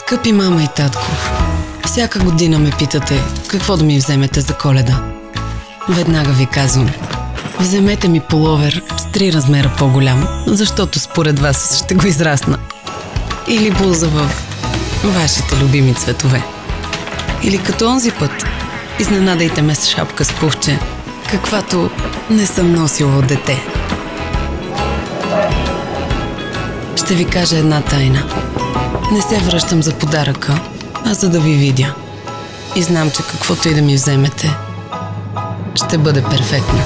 Скъпи мама и татко, всяка година ме питате какво да ми вземете за Коледа. Веднага ви казвам, вземете ми пуловер с 3 размера по-голям, защото според вас ще го израсна. Или блуза в вашите любими цветове. Или като онзи път, изненадайте ме с шапка с пувче, каквато не съм носила от дете. Ще ви кажа една тайна. Не се връщам за подаръка, а за да ви видя. И знам, че каквото и да ми вземете, ще бъде перфектно.